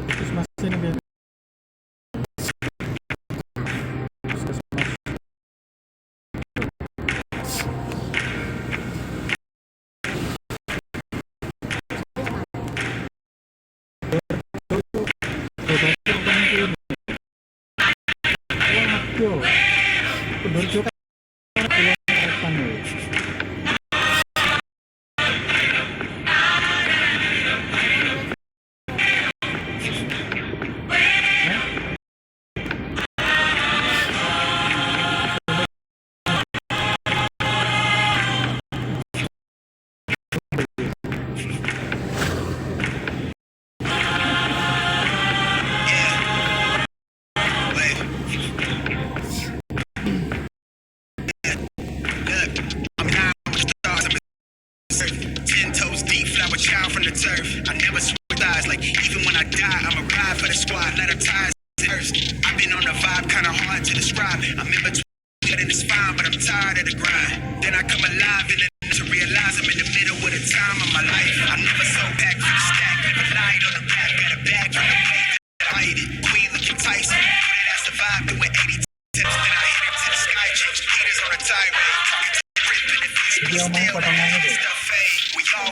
puskesmas sini biasa. Puskesmas. Penduduk kan harapan ya. From the turf, I never switch eyes. Like even when I die, I'ma ride for the squad. Let her ties first. I've been on the vibe, kinda hard to describe. I'm in between and it's fine, but I'm tired of the grind. Then I come alive and then to realize I'm in the middle of the time of my life. I never so back for the stack, never lied on the back, got a bag from the way that I hide it. Queen looking Tyson, I survived doing 80 tips, then I hit it to the sky, changed leaders on a tirade. Talking to the rip and the face, but still that stuff fade. We all